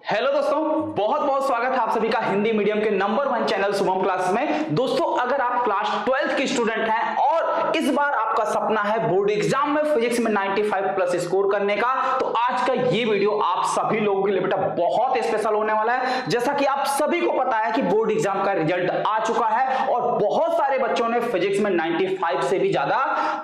Hello दोस्तों, बहुत बहुत स्वागत है आप सभी का हिंदी मीडियम के नंबर 1 चैनल शुभम क्लास में। दोस्तों, अगर आप क्लास 12th के स्टूडेंट हैं और इस बार आपका सपना है बोर्ड एग्जाम में फिजिक्स में 95 प्लस स्कोर करने का, तो आज का ये वीडियो आप सभी लोगों के लिए बेटा बहुत स्पेशल होने वाला है। जैसा कि आप सभी को पता है कि बोर्ड एग्जाम का रिजल्ट आ चुका है और बहुत सारे बच्चों ने फिजिक्स में 95 से भी ज्यादा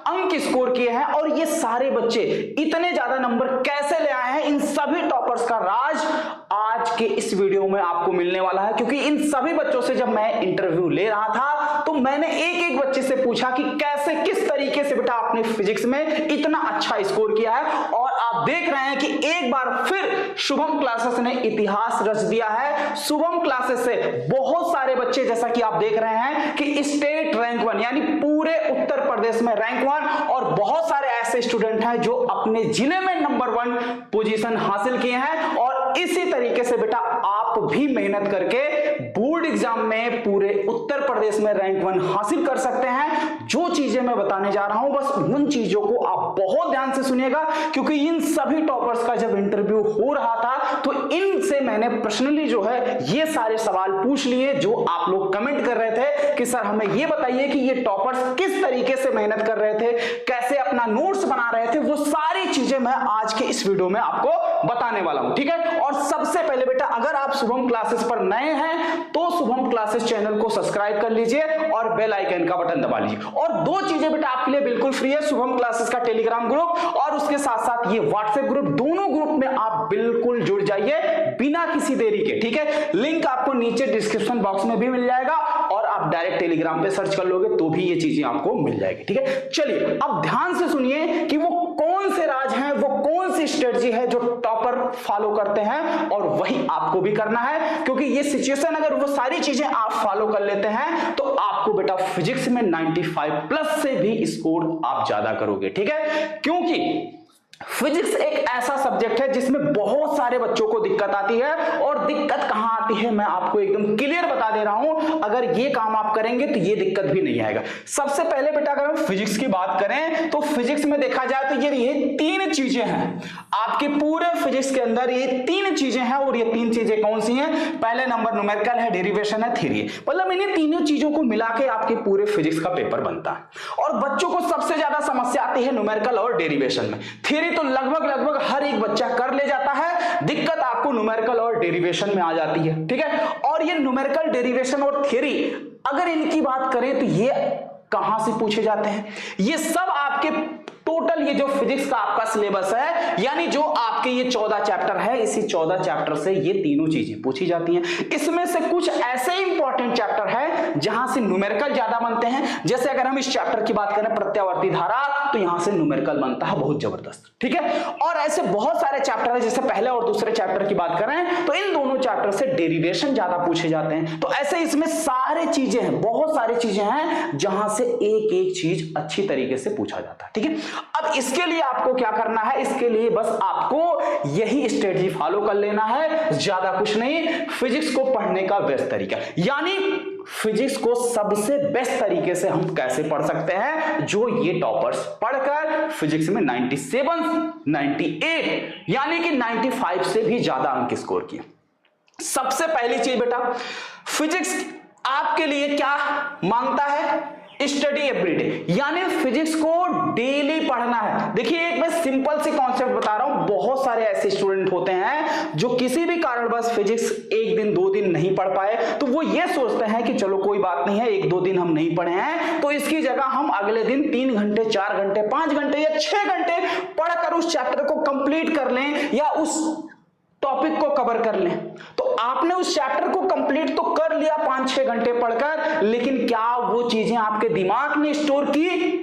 अंक स्कोर किए हैं। और ये सारे बच्चे इतने ज्यादा नंबर कैसे ले आए हैं, इन सभी टॉपर्स का राज आज के इस वीडियो में आपको मिलने वाला है। क्योंकि इन सभी बच्चों से जब मैं इंटरव्यू ले रहा था तो मैंने एक एक बच्चे से पूछा कि कैसे किस तरीके से बेटा आपने फिजिक्स में इतना अच्छा स्कोर किया है। और आप देख रहे हैं कि एक बार फिर शुभम क्लासेस ने इतिहास रच दिया है। शुभम क्लासेस से बहुत सारे बच्चे, जैसा कि आप देख रहे हैं कि स्टेट रैंक 1 यानी पूरे उत्तर प्रदेश में रैंक 1, और बहुत सारे ऐसे स्टूडेंट हैं जो अपने जिले में नंबर 1 पोजीशन हासिल किए हैं। और इसी तरीके से बेटा आप भी मेहनत करके बोर्ड एग्जाम में पूरे उत्तर प्रदेश में रैंक 1 हासिल कर सकते हैं। जो चीजें मैं बताने जा रहा हूं, बस उन चीजों को आप बहुत ध्यान से सुनिएगा, क्योंकि इन सभी टॉपर्स का जब इंटरव्यू हो रहा था तो इनसे मैंने पर्सनली जो है ये सारे सवाल पूछ लिए जो आप लोग कमेंट कर रहे थे कि सर हमें ये बताइए कि ये टॉपर्स किस तरीके से मेहनत कर रहे थे, कैसे अपना नोट्स बना रहे थे। वो सारी चीजें मैं आज के इस वीडियो में आपको बताने वाला हूं, ठीक है। और सबसे पहले बेटा, अगर आप शुभम क्लासेस पर नए हैं तो शुभम क्लासेस चैनल को सब्सक्राइब कर लीजिए और बेल आइकन का बटन दबा लीजिए। और दो चीजें बेटा आपके लिए बिल्कुल फ्री है, शुभम क्लासेस का टेलीग्राम ग्रुप और उसके साथ साथ ये व्हाट्सएप ग्रुप। दोनों ग्रुप में आप बिल्कुल जुड़ जाइए बिना किसी देरी के, ठीक है। लिंक आपको नीचे डिस्क्रिप्शन बॉक्स में भी मिल जाएगा और आप डायरेक्ट टेलीग्राम पे सर्च कर लोगे तो भी ये चीजें आपको मिल जाएगी, ठीक है। चलिए अब ध्यान से सुनिए कि वो कौन से राज हैं, वो कौन सी स्ट्रेटजी है जो टॉपर फॉलो करते हैं, और वही आपको भी करना है। क्योंकि ये सिचुएशन, अगर वो सारी चीजें आप फॉलो कर लेते हैं तो आपको बेटा फिजिक्स में 95 प्लस से भी स्कोर आप ज्यादा करोगे, ठीक है। क्योंकि फिजिक्स एक ऐसा सब्जेक्ट है जिसमें बहुत सारे बच्चों को दिक्कत आती है। और दिक्कत कहां आती है मैं आपको एकदम क्लियर बता दे रहा हूं। अगर ये काम आप करेंगे तो ये दिक्कत भी नहीं आएगा। सबसे पहले बेटा अगर हम फिजिक्स की बात करें तो फिजिक्स में देखा जाए तो ये तीन चीजें हैं आपके पूरे फिजिक्स के अंदर। ये तीन चीजें हैं और ये तीन चीजें कौन सी हैं? पहले नंबर न्यूमेरिकल है, डेरिवेशन है, थ्योरी है। मतलब इन्हीं तीनों चीजों को मिला के आपके पूरे फिजिक्स का पेपर बनता है। और बच्चों को सबसे ज्यादा समस्या आती है न्यूमेरिकल और डेरिवेशन में। थ्योरी तो लगभग हर एक बच्चा कर ले जाता है, दिक्कत आपको न्यूमेरिकल और डेरिवेशन में आ जाती है, ठीक है। और ये न्यूमेरिकल, डेरिवेशन और थ्योरी, अगर इनकी बात करें तो ये कहां से पूछे जाते हैं? ये सब आपके टोटल ये जो फिजिक्स का आपका सिलेबस है, यानी जो आपके ये 14 चैप्टर है, इसी 14 चैप्टर से ये तीनों चीजें पूछी जाती हैं। इसमें से कुछ ऐसे इंपॉर्टेंट चैप्टर है जहां से न्यूमेरिकल ज्यादा बनते हैं। जैसे अगर हम इस चैप्टर की बात करें प्रत्यावर्ती धारा, तो यहां से न्यूमेरिकल बनता है बहुत जबरदस्त, ठीक है। और ऐसे बहुत सारे चैप्टर है, जैसे पहले और दूसरे चैप्टर की बात करें तो इन दोनों चैप्टर से डेरिवेशन ज्यादा पूछे जाते हैं। तो ऐसे इसमें सारे चीजें हैं, बहुत सारी चीजें हैं जहां से एक एक चीज अच्छी तरीके से पूछा जाता है, ठीक है। अब इसके लिए आपको क्या करना है? इसके लिए बस आपको यही स्ट्रेटजी फॉलो कर लेना है, ज्यादा कुछ नहीं। फिजिक्स को पढ़ने का बेस्ट तरीका, यानी फिजिक्स को सबसे बेस्ट तरीके से हम कैसे पढ़ सकते हैं, जो ये टॉपर्स पढ़कर फिजिक्स में 97, 98 यानी कि 95 से भी ज्यादा अंक स्कोर किए। सबसे पहली चीज बेटा, फिजिक्स आपके लिए क्या मांगता है? स्टडी एवरीडे, यानी फिजिक्स को डेली पढ़ना है। देखिए एक मैं सिंपल सी कॉन्सेप्ट बता रहा हूं। बहुत सारे ऐसे स्टूडेंट होते हैं जो किसी भी कारणवश फिजिक्स एक दिन दो दिन नहीं पढ़ पाए, तो वो ये सोचते हैं कि चलो कोई बात नहीं है, एक दो दिन हम नहीं पढ़े हैं तो इसकी जगह हम अगले दिन 3 घंटे, 4 घंटे, 5 घंटे या 6 घंटे पढ़कर उस चैप्टर को कंप्लीट कर लें या उस टॉपिक को कवर कर लें। तो आपने उस चैप्टर को कंप्लीट तो कर लिया 5-6 घंटे पढ़कर, लेकिन क्या वो चीजें आपके दिमाग ने स्टोर की?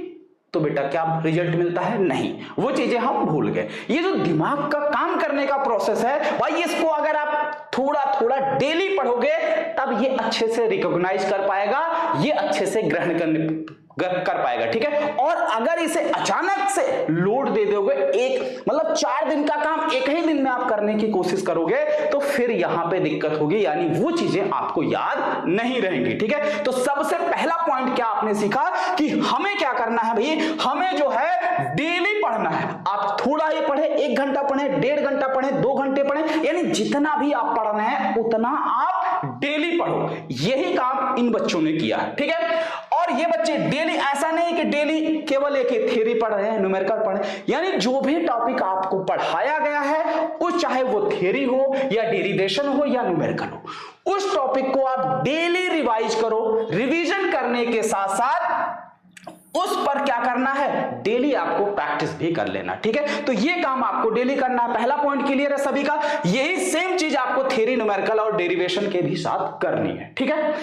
तो बेटा क्या रिजल्ट मिलता है? नहीं, वो चीजें हम भूल गए। ये जो दिमाग का काम करने का प्रोसेस है भाई, इसको अगर आप थोड़ा थोड़ा डेली पढ़ोगे तब ये अच्छे से रिकॉग्नाइज कर पाएगा, ये अच्छे से ग्रहण करने कर पाएगा, ठीक है। और अगर इसे अचानक से लोड दे दोगे, एक मतलब 4 दिन का काम एक ही दिन में आप करने की कोशिश करोगे, तो फिर यहां पे दिक्कत होगी, यानी वो चीजें आपको याद नहीं रहेंगी, ठीक है। तो सबसे पहला पॉइंट क्या आपने सीखा कि हमें क्या करना है भाई, हमें जो है डेली पढ़ना है। आप थोड़ा ही पढ़े, 1 घंटा पढ़े, 1.5 घंटा पढ़े, 2 घंटे पढ़े, यानी जितना भी आप पढ़ रहे हैं उतना आप डेली पढ़ो। यही काम इन बच्चों ने किया, ठीक है। और ये बच्चे डेली, ऐसा नहीं कि डेली केवल एक ही थ्योरी पढ़ रहे हैं, न्यूमेरिकल पढ़ रहे हैं, यानी जो भी टॉपिक आपको पढ़ाया गया है, उस चाहे वो थ्योरी हो या डेरिवेशन हो या न्यूमेरिकल हो, उस टॉपिक को आप डेली रिवाइज करो। रिवीजन करने के साथ साथ उस पर क्या करना है, डेली आपको प्रैक्टिस भी कर लेना, ठीक है। तो ये काम आपको डेली करना है। पहला पॉइंट क्लियर है सभी का। यही सेम चीज आपको थ्योरी, न्यूमेरिकल और डेरिवेशन के भी साथ करनी है, ठीक है।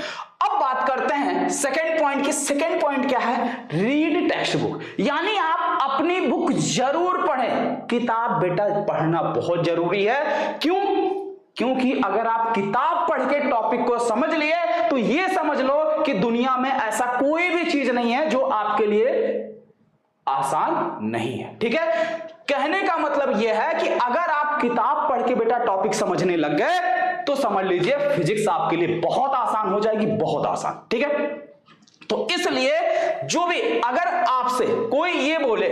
अब बात करते हैं सेकंड पॉइंट की। सेकंड पॉइंट क्या है, रीड टेक्स्ट बुक, यानी आप अपनी बुक जरूर पढ़ें। किताब बेटा पढ़ना बहुत जरूरी है। क्यों? क्योंकि अगर आप किताब पढ़ के टॉपिक को समझ लिए तो ये समझ लो कि दुनिया में ऐसा कोई भी चीज नहीं है जो आपके लिए आसान नहीं है, ठीक है। कहने का मतलब यह है कि अगर आप किताब पढ़ के बेटा टॉपिक समझने लग गए तो समझ लीजिए फिजिक्स आपके लिए बहुत आसान हो जाएगी, बहुत आसान, ठीक है। तो इसलिए जो भी अगर आपसे कोई ये बोले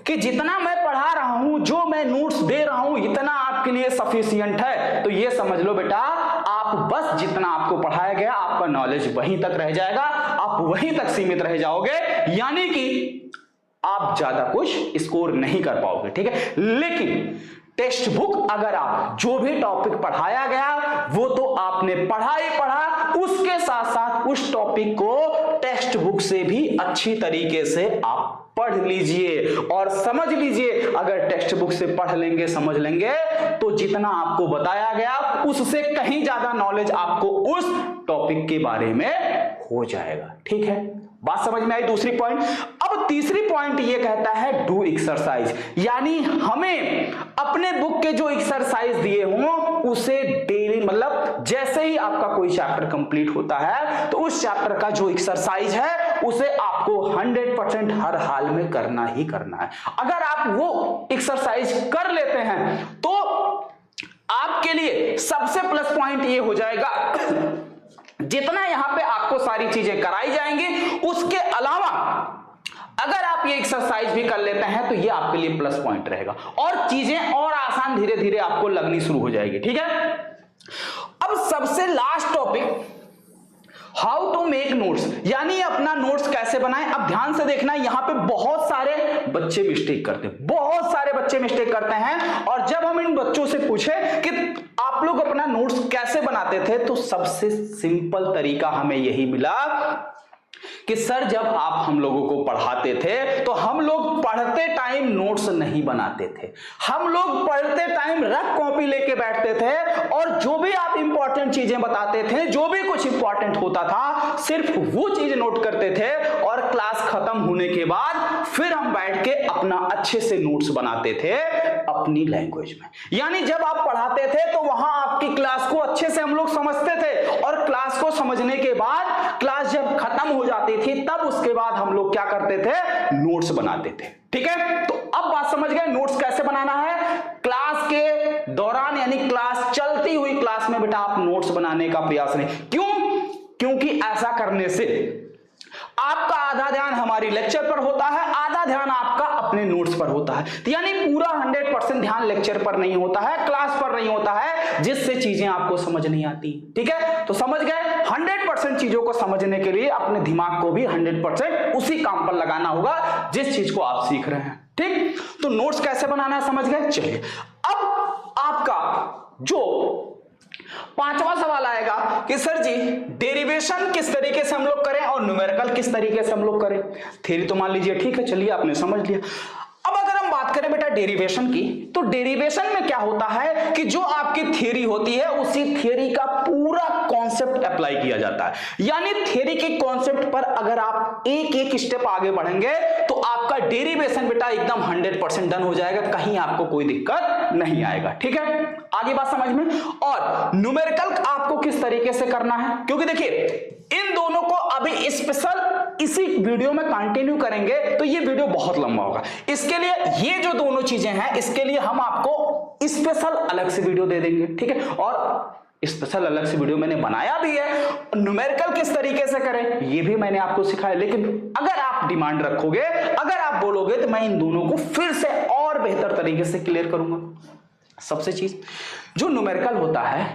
कि जितना मैं पढ़ा रहा हूं, जो मैं नोट्स दे रहा हूं, इतना आपके लिए सफिशिएंट है, तो ये समझ लो बेटा आप बस जितना आपको पढ़ाया गया, आपका नॉलेज वहीं तक रह जाएगा, आप वहीं तक सीमित रह जाओगे, यानी कि आप ज्यादा कुछ स्कोर नहीं कर पाओगे, ठीक है। लेकिन टेक्स्ट बुक, अगर आप जो भी टॉपिक पढ़ाया गया वो तो आपने पढ़ा ही पढ़ा, उसके साथ साथ उस टॉपिक को टेक्स्ट बुक से भी अच्छी तरीके से आप पढ़ लीजिए और समझ लीजिए। अगर टेक्स्ट बुक से पढ़ लेंगे, समझ लेंगे, तो जितना आपको बताया गया उससे कहीं ज्यादा नॉलेज आपको उस टॉपिक के बारे में हो जाएगा, ठीक है। बात समझ में आई? दूसरी पॉइंट। अब तीसरी पॉइंट ये कहता है डू एक्सरसाइज, यानी हमें अपने बुक के जो एक्सरसाइज दिए हों उसे डेली, मतलब जैसे ही आपका कोई चैप्टर कंप्लीट होता है तो उस चैप्टर का जो एक्सरसाइज है उसे आपको 100% हर हाल में करना ही करना है। अगर आप वो एक्सरसाइज कर लेते हैं तो आपके लिए सबसे प्लस पॉइंट ये हो जाएगा, जितना यहां पे आपको सारी चीजें कराई जाएंगी उसके अलावा अगर आप ये एक्सरसाइज भी कर लेते हैं तो ये आपके लिए प्लस पॉइंट रहेगा और चीजें और आसान धीरे धीरे आपको लगनी शुरू हो जाएगी, ठीक है। अब सबसे last topic, how to make notes, यानी अपना नोट्स कैसे बनाएं। अब ध्यान से देखना, यहां पे बहुत सारे बच्चे मिस्टेक करते हैं, बहुत सारे बच्चे मिस्टेक करते हैं। और जब हम इन बच्चों से पूछे कि आप लोग अपना नोट्स कैसे बनाते थे, तो सबसे सिंपल तरीका हमें यही मिला कि सर जब आप हम लोगों को पढ़ाते थे तो हम लोग पढ़ते टाइम नोट्स नहीं बनाते थे, हम लोग पढ़ते टाइम रफ कॉपी लेके बैठते थे और जो भी आप इंपॉर्टेंट चीजें बताते थे, जो भी कुछ इंपॉर्टेंट होता था, सिर्फ वो चीज नोट करते थे और क्लास खत्म होने के बाद फिर हम बैठ के अपना अच्छे से नोट्स बनाते थे अपनी लैंग्वेज में। यानी जब आप पढ़ाते थे तो वहां आपकी क्लास को अच्छे से हम लोग समझते थे और क्लास को समझने के बाद क्लास जब खत्म हो जाती थी तब उसके बाद हम लोग क्या करते थे, नोट्स बनाते थे, ठीक है। तो अब बात समझ गए नोट्स कैसे बनाना है। क्लास के दौरान यानी क्लास चलती हुई क्लास में बेटा आप नोट्स बनाने का प्रयास नहीं, क्यों? क्योंकि ऐसा करने से आपका आधा ध्यान हमारी लेक्चर पर होता है, आधा ध्यान आपका अपने नोट्स पर होता है, यानी पूरा 100% ध्यान लेक्चर पर नहीं होता है, क्लास पर नहीं होता है, जिससे चीजें आपको समझ नहीं आती, ठीक है। तो समझ गए, 100% चीजों को समझने के लिए अपने दिमाग को भी 100% उसी काम पर लगाना होगा जिस चीज को आप सीख रहे हैं, ठीक। तो नोट्स कैसे बनाना है समझ गए। चलिए अब आपका जो 5वां सवाल आएगा कि सर जी डेरिवेशन किस तरीके से हम लोग करें और न्यूमेरिकल किस तरीके से हम लोग करें। थ्योरी तो मान लीजिए ठीक है, चलिए आपने समझ लिया। अब अगर हम बात करें बेटा डेरिवेशन की, तो डेरिवेशन में क्या होता है कि जो आपकी थ्योरी होती है उसी थ्योरी का पूरा कॉन्सेप्ट अप्लाई किया जाता है। यानी थ्योरी के कॉन्सेप्ट पर अगर आप एक एक स्टेप आगे बढ़ेंगे तो आपका डेरिवेशन बेटा एकदम 100% डन हो जाएगा, कहीं आपको कोई दिक्कत नहीं आएगा, ठीक है। आगे बात समझ में। और न्यूमेरिकल आपको किस तरीके से करना है, क्योंकि देखिए इन दोनों को अभी स्पेशल इसी वीडियो में कंटिन्यू करेंगे तो ये वीडियो बहुत लंबा होगा। इसके लिए ये जो दोनों चीजें हैं इसके लिए हम आपको स्पेशल अलग से वीडियो दे देंगे, ठीक है। और स्पेशल अलग से वीडियो मैंने बनाया भी है, न्यूमेरिकल किस तरीके से करें ये भी मैंने आपको सिखाया। लेकिन अगर आप डिमांड रखोगे, अगर आप बोलोगे तो मैं इन दोनों को फिर से और बेहतर तरीके से क्लियर करूंगा। सबसे चीज जो न्यूमेरिकल होता है,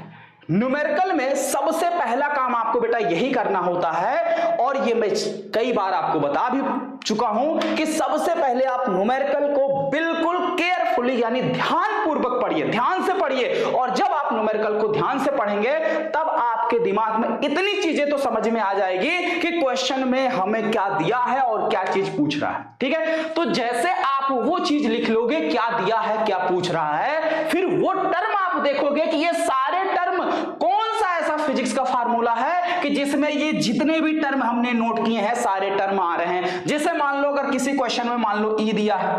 न्यूमेरिकल में सबसे पहला काम आपको बेटा यही करना होता है, और ये मैं कई बार आपको बता भी चुका हूं कि सबसे पहले आप न्यूमेरिकल को बिल्कुल केयरफुली यानी ध्यानपूर्वक पढ़िए, ध्यान से पढ़िए। और जब आप न्यूमेरिकल को ध्यान से पढ़ेंगे तब आपके दिमाग में इतनी चीजें तो समझ में आ जाएगी कि क्वेश्चन में हमें क्या दिया है और क्या चीज पूछ रहा है, ठीक है। तो जैसे आप वो चीज लिख लोगे क्या दिया है क्या पूछ रहा है, फिर वो टर्म आप देखोगे कि ये सारे टर्म कौन सा ऐसा फिजिक्स का फार्मूला है कि जिसमें ये जितने भी टर्म हमने नोट किए हैं सारे टर्म आ रहे हैं। जैसे मान लो अगर किसी क्वेश्चन में मान लो ई दिया है,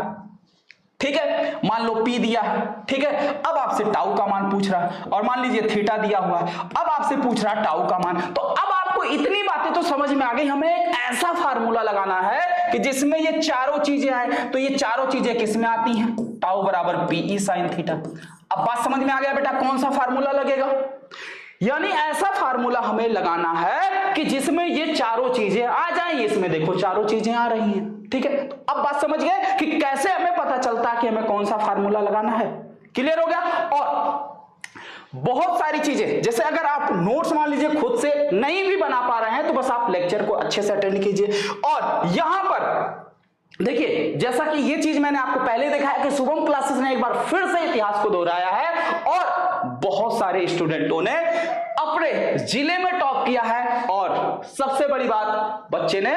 ठीक है, मान लो पी दिया है, ठीक है, अब आपसे टाउ का मान पूछ रहा है, और मान लीजिए थीटा दिया हुआ है, अब आपसे पूछ रहा है टाउ का मान। तो अब आपको इतनी बातें तो समझ में आ गई, हमें एक ऐसा फार्मूला लगाना है कि जिसमें ये चारों चीजें आए। तो ये चारों चीजें किसमें आती हैं, टाउ बराबर पीई साइन थीटा। अब बात समझ में आ गया बेटा कौन सा फार्मूला लगेगा, यानी ऐसा फार्मूला हमें लगाना है कि जिसमें ये चारों चीजें आ जाएं। इसमें देखो चारों चीजें आ रही हैं, ठीक है। तो अब बात समझ गए कि कैसे हमें पता चलता है कि हमें कौन सा फार्मूला लगाना है, क्लियर हो गया। और बहुत सारी चीजें, जैसे अगर आप नोट्स मान लीजिए खुद से नहीं भी बना पा रहे हैं तो बस आप लेक्चर को अच्छे से अटेंड कीजिए। और यहां पर देखिए जैसा कि ये चीज मैंने आपको पहले दिखाया कि शुभम क्लासेस ने एक बार फिर से इतिहास को दोहराया है, और बहुत सारे स्टूडेंटों ने अपने जिले में टॉप किया है, और सबसे बड़ी बात बच्चे ने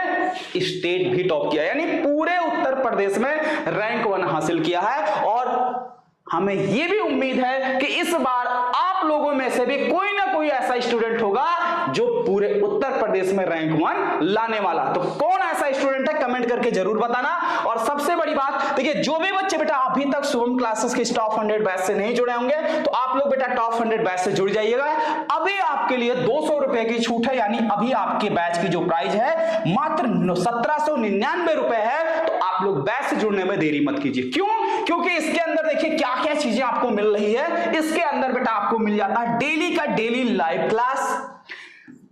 स्टेट भी टॉप किया, यानी पूरे उत्तर प्रदेश में रैंक 1 हासिल किया है। और हमें यह भी उम्मीद है कि इस बार आप लोगों में से भी कोई ना कोई ऐसा स्टूडेंट होगा जो पूरे उत्तर प्रदेश में रैंक 1 लाने वाला। तो कौन ऐसा स्टूडेंट है कमेंट करके जरूर बताना। और सबसे बड़ी बात देखिए, जो भी बच्चे बेटा अभी तक शुभम क्लासेस के टॉप 100 बैच से नहीं जुड़े होंगे तो आप लोग बेटा टॉप 100 बैच से जुड़ जाइएगा। अभी आपके लिए 200 रुपए की छूट है, यानी अभी आपके बैच की जो प्राइस है मात्र 1799 रुपए है। तो आप लोग बैच से जुड़ने में देरी मत कीजिए। क्यों? क्योंकि इसके अंदर देखिए क्या क्या चीजें आपको मिल रही है। इसके अंदर बेटा आपको मिल जाता है डेली का daily live class,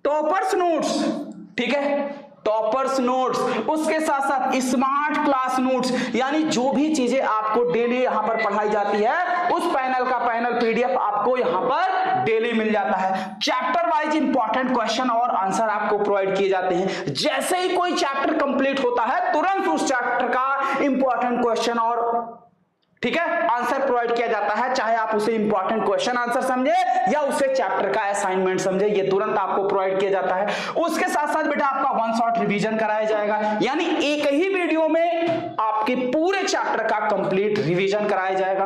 toppers notes, ठीक है, टॉपर्स नोट्स, उसके साथ साथ स्मार्ट क्लास नोट्स, यानी जो भी चीजें आपको डेली यहां पर पढ़ाई जाती है उस पैनल का पैनल पीडीएफ आपको यहां पर डेली मिल जाता है। चैप्टर वाइज इंपॉर्टेंट क्वेश्चन और आंसर आपको प्रोवाइड किए जाते हैं। जैसे ही कोई चैप्टर कंप्लीट होता है तुरंत उस चैप्टर का इंपॉर्टेंट क्वेश्चन और ठीक है आंसर प्रोवाइड किया जाता है, चाहे आप उसे इंपॉर्टेंट क्वेश्चन आंसर समझे या उसे चैप्टर का असाइनमेंट समझे, ये तुरंत आपको प्रोवाइड किया जाता है। उसके साथ साथ बेटा आपका 1 शॉट रिवीजन कराया जाएगा, यानी एक ही वीडियो में आपके पूरे चैप्टर का कंप्लीट रिवीजन कराया जाएगा।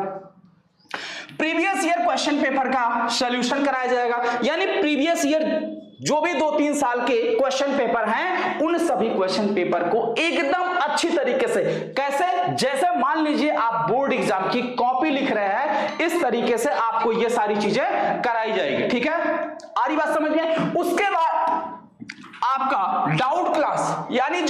प्रीवियस ईयर क्वेश्चन पेपर का सॉल्यूशन कराया जाएगा, यानी प्रीवियस ईयर जो भी 2-3 साल के क्वेश्चन पेपर हैं उन सभी क्वेश्चन पेपर को एकदम अच्छी तरीके से, कैसे, जैसे मान लीजिए आप बोर्ड एग्जाम की कॉपी लिख रहे हैं इस तरीके से आपको ये सारी चीजें कराई जाएगी, ठीक है। आ रही बात समझ में। उसके बाद आपका डाउट क्लास, यानी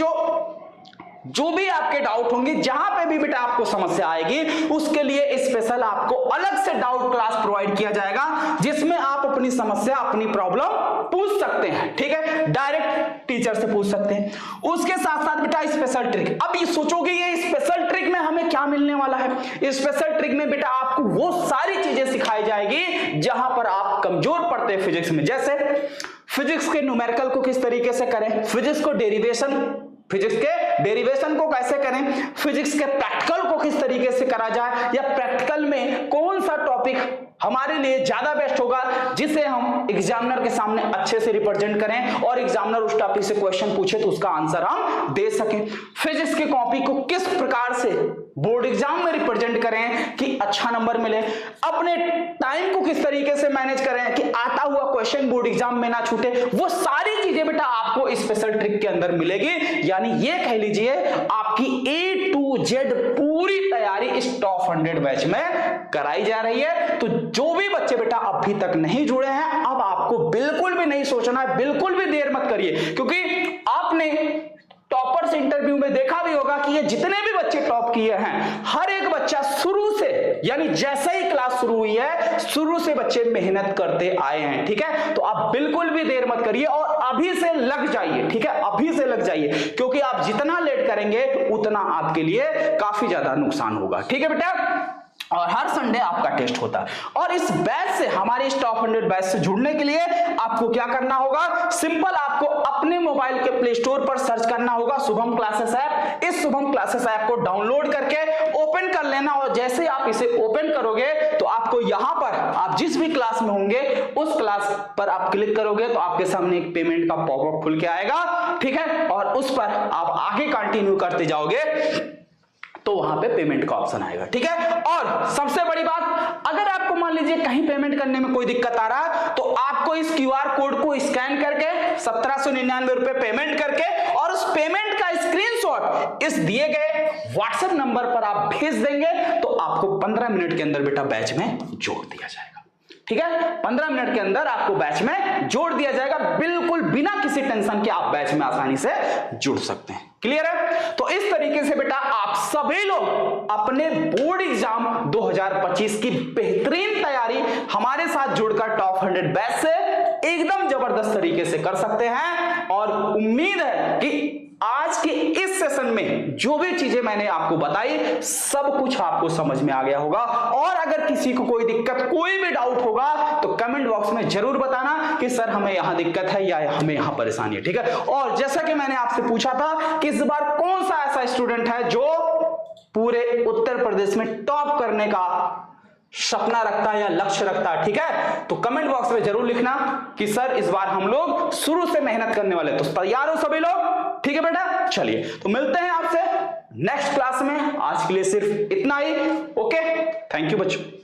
जो भी आपके डाउट होंगे, जहां पे भी बेटा आपको समस्या आएगी उसके लिए स्पेशल आपको अलग से डाउट क्लास प्रोवाइड किया जाएगा, जिसमें आप अपनी समस्या अपनी प्रॉब्लम पूछ सकते हैं, ठीक है, डायरेक्ट टीचर से पूछ सकते हैं। उसके साथ साथ बेटा स्पेशल ट्रिक। अब ये सोचोगे ये स्पेशल ट्रिक में हमें क्या मिलने वाला है। स्पेशल ट्रिक में बेटा आपको वो सारी चीजें सिखाई जाएगी जहां पर आप कमजोर पड़ते हैं फिजिक्स में, जैसे फिजिक्स के न्यूमेरिकल को किस तरीके से करें, फिजिक्स के डेरिवेशन को कैसे करें, फिजिक्स के प्रैक्टिकल को किस तरीके से करा जाए, या प्रैक्टिकल में कौन सा टॉपिक हमारे लिए ज्यादा बेस्ट होगा जिसे हम एग्जामिनर के सामने अच्छे से रिप्रेजेंट करें और एग्जामिनर उस टॉपिक से क्वेश्चन पूछे तो उसका आंसर हम दे सकें। फिजिक्स की कॉपी को किस प्रकार से बोर्ड एग्जाम में रिप्रेजेंट करें कि अच्छा नंबर मिले, अपने टाइम को किस तरीके से मैनेज करें कि आता हुआ क्वेश्चन बोर्ड एग्जाम में ना छूटे, वो सारी चीजें बेटा आपको स्पेशल ट्रिक के अंदर मिलेगी। यानी ये कह लीजिए आपकी A to Z पूरी तैयारी इस टॉप 100 बैच में कराई जा रही है। तो जो भी बच्चे बेटा अभी तक नहीं जुड़े हैं, अब आपको बिल्कुल भी नहीं सोचना है, बिल्कुल भी देर मत करिए, क्योंकि आपने टॉपर्स इंटरव्यू में देखा भी होगा कि ये जितने भी बच्चे टॉप किए हैं, हर एक बच्चा शुरू से, यानी जैसे ही क्लास शुरू हुई है, शुरू से बच्चे मेहनत करते आए हैं। ठीक है, तो आप बिल्कुल भी देर मत करिए और अभी से लग जाइए। ठीक है, अभी से लग जाइए, क्योंकि आप जितना लेट करेंगे उतना आपके लिए काफी ज्यादा नुकसान होगा। ठीक है बेटा, और हर संडे आपका टेस्ट होता है। और इस बैच से, हमारे इस टॉप 100 बैच से जुड़ने के लिए आपको क्या करना होगा? सिंपल, आपको अपने मोबाइल के प्ले स्टोर पर सर्च करना होगा शुभम क्लासेस ऐप। इस शुभम क्लासेस ऐप को डाउनलोड करके ओपन कर लेना, और जैसे आप इसे ओपन करोगे तो आपको यहां पर, आप जिस भी क्लास में होंगे उस क्लास पर आप क्लिक करोगे तो आपके सामने एक पेमेंट का पॉपअप खुल के आएगा। ठीक है, और उस पर आप आगे कंटिन्यू करते जाओगे तो वहां पे पेमेंट का ऑप्शन आएगा। ठीक है, और सबसे बड़ी बात, अगर आपको मान लीजिए कहीं पेमेंट करने में कोई दिक्कत आ रहा है तो आपको इस क्यूआर कोड को स्कैन करके 1799 रुपए पेमेंट करके और उस पेमेंट का स्क्रीनशॉट इस दिए गए व्हाट्सएप नंबर पर आप भेज देंगे तो आपको 15 मिनट के अंदर बेटा बैच में जोड़ दिया जाएगा। ठीक है, 15 मिनट के अंदर आपको बैच में जोड़ दिया जाएगा, बिल्कुल बिना किसी टेंशन के आप बैच में आसानी से जुड़ सकते हैं। क्लियर है? तो इस तरीके से बेटा आप सभी लोग अपने बोर्ड एग्जाम 2025 की बेहतरीन तैयारी हमारे साथ जुड़कर टॉप 100 बैच से एकदम जबरदस्त तरीके से कर सकते हैं। और उम्मीद है कि आज के इस सेशन में जो भी चीजें मैंने आपको बताई, सब कुछ आपको समझ में आ गया होगा। और अगर किसी को कोई दिक्कत, कोई भी डाउट होगा तो कमेंट बॉक्स में जरूर बताना कि सर हमें यहां दिक्कत है या हमें यहां परेशानी है। ठीक है, और जैसा कि मैंने आपसे पूछा था कि इस बार कौन सा ऐसा स्टूडेंट है जो पूरे उत्तर प्रदेश में टॉप करने का सपना रखता है या लक्ष्य रखता है। ठीक है, तो कमेंट बॉक्स में जरूर लिखना कि सर इस बार हम लोग शुरू से मेहनत करने वाले, तो तैयार हो सभी लोग? ठीक है बेटा, चलिए तो मिलते हैं आपसे नेक्स्ट क्लास में। आज के लिए सिर्फ इतना ही। ओके, थैंक यू बच्चों।